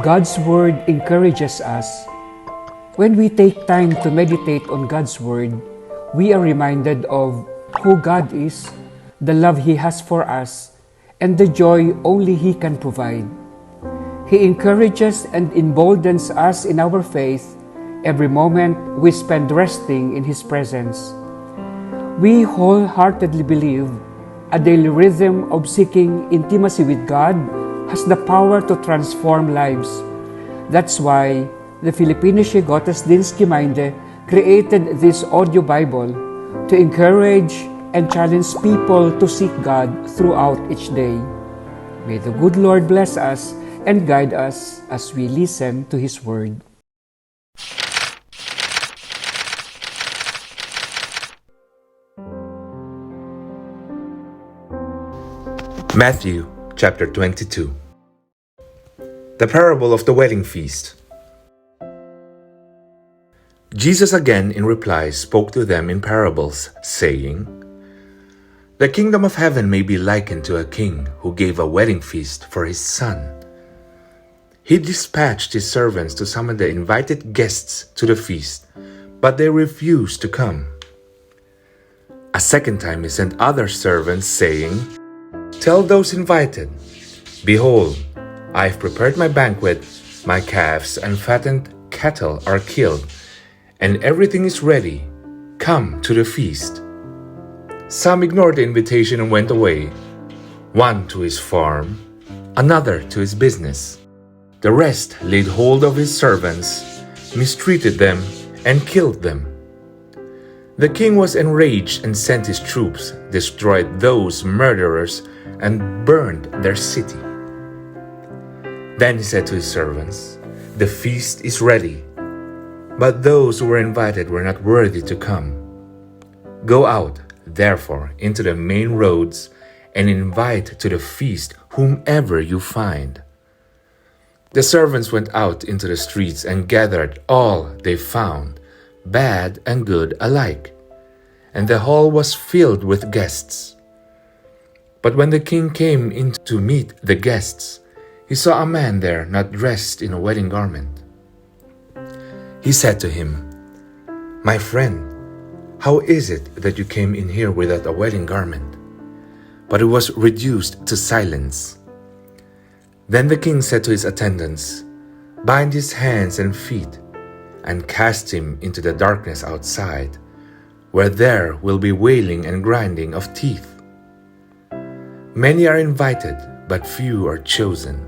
God's Word encourages us. When we take time to meditate on God's Word, we are reminded of who God is, the love He has for us, and the joy only He can provide. He encourages and emboldens us in our faith every moment we spend resting in His presence. We wholeheartedly believe a daily rhythm of seeking intimacy with God has the power to transform lives. That's why the Filipinische Gottesdienstgemeinde created this audiobible to encourage and challenge people to seek God throughout each day. May the good Lord bless us and guide us as we listen to His Word. Matthew chapter 22. The parable of the wedding feast. Jesus again in reply spoke to them in parables, saying, The kingdom of heaven may be likened to a king who gave a wedding feast for his son. He dispatched his servants to summon the invited guests to the feast, but they refused to come. A second time he sent other servants, saying, Tell those invited, Behold, I have prepared my banquet, my calves and fattened cattle are killed, and everything is ready. Come to the feast. Some ignored the invitation and went away, one to his farm, another to his business. The rest laid hold of his servants, mistreated them, and killed them. The king was enraged and sent his troops, destroyed those murderers, and burned their city. Then he said to his servants, The feast is ready, but those who were invited were not worthy to come. Go out, therefore, into the main roads, and invite to the feast whomever you find. The servants went out into the streets and gathered all they found, bad and good alike, and the hall was filled with guests. But when the king came in to meet the guests, he saw a man there not dressed in a wedding garment. He said to him, My friend, how is it that you came in here without a wedding garment? But he was reduced to silence. Then the king said to his attendants, Bind his hands and feet, and cast him into the darkness outside, where there will be wailing and grinding of teeth. Many are invited, but few are chosen.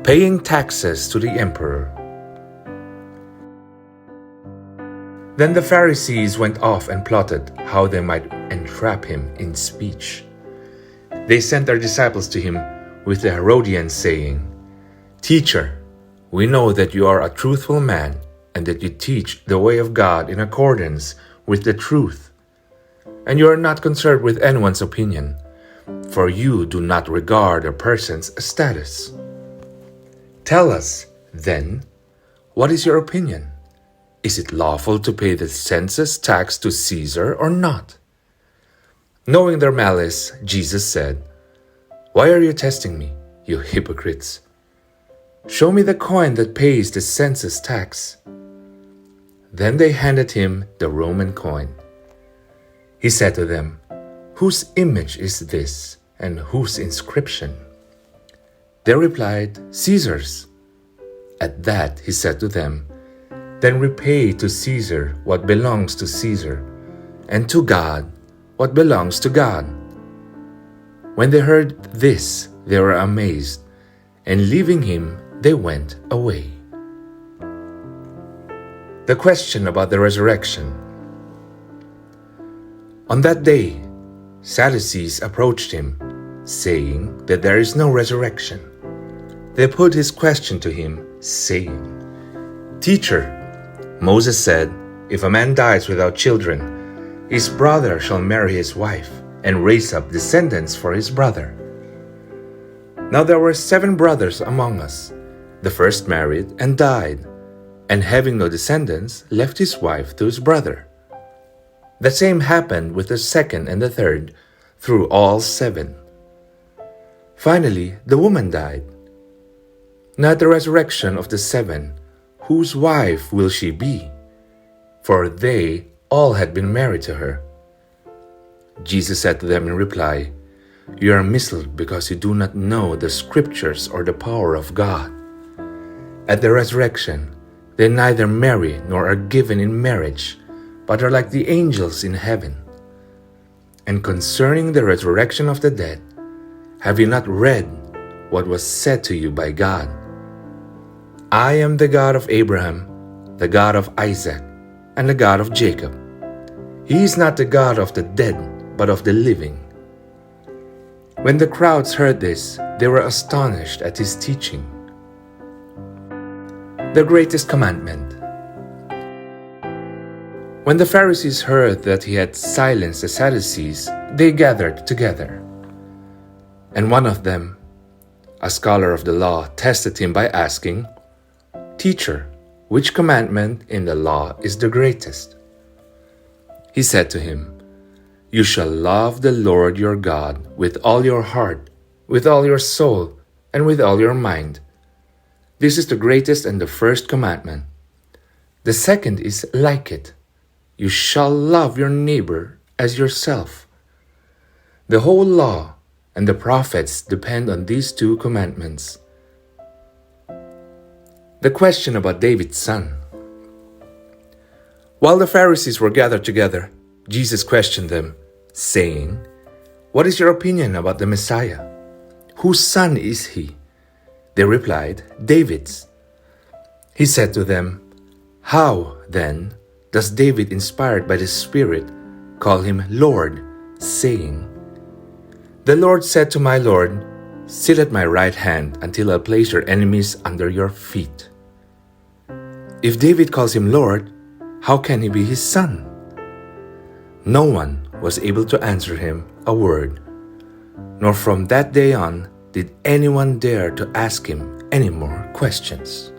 Paying taxes to the emperor. Then the Pharisees went off and plotted how they might entrap him in speech. They sent their disciples to him with the Herodians, saying, Teacher, we know that you are a truthful man, and that you teach the way of God in accordance with the truth. And you are not concerned with anyone's opinion, for you do not regard a person's status. Tell us, then, what is your opinion? Is it lawful to pay the census tax to Caesar or not? Knowing their malice, Jesus said, Why are you testing me, you hypocrites? Show me the coin that pays the census tax. Then they handed him the Roman coin. He said to them, Whose image is this, and whose inscription? They replied, Caesar's. At that he said to them, Then repay to Caesar what belongs to Caesar, and to God what belongs to God. When they heard this, they were amazed, and leaving him, they went away. The question about the resurrection. On that day, Sadducees approached him, saying that there is no resurrection. They put his question to him, saying, Teacher, Moses said, If a man dies without children, his brother shall marry his wife and raise up descendants for his brother. Now there were 7 brothers among us. The first married and died, and having no descendants, left his wife to his brother. The same happened with the second and the third, through all 7. Finally, the woman died, Now at the resurrection of the 7, whose wife will she be? For they all had been married to her. Jesus said to them in reply, You are misled because you do not know the Scriptures or the power of God. At the resurrection, they neither marry nor are given in marriage, but are like the angels in heaven. And concerning the resurrection of the dead, have you not read what was said to you by God? I am the God of Abraham, the God of Isaac, and the God of Jacob. He is not the God of the dead, but of the living. When the crowds heard this, they were astonished at his teaching. The greatest commandment. When the Pharisees heard that he had silenced the Sadducees, they gathered together. And one of them, a scholar of the law, tested him by asking, Teacher, which commandment in the law is the greatest? He said to him, You shall love the Lord your God with all your heart, with all your soul, and with all your mind. This is the greatest and the first commandment. The second is like it. You shall love your neighbor as yourself. The whole law and the prophets depend on these 2 commandments. The question about David's son. While the Pharisees were gathered together, Jesus questioned them, saying, What is your opinion about the Messiah? Whose son is he? They replied, David's. He said to them, How, then, does David, inspired by the Spirit, call him Lord, saying, The Lord said to my Lord, Sit at my right hand until I place your enemies under your feet. If David calls him Lord, how can he be his son? No one was able to answer him a word, nor from that day on did anyone dare to ask him any more questions.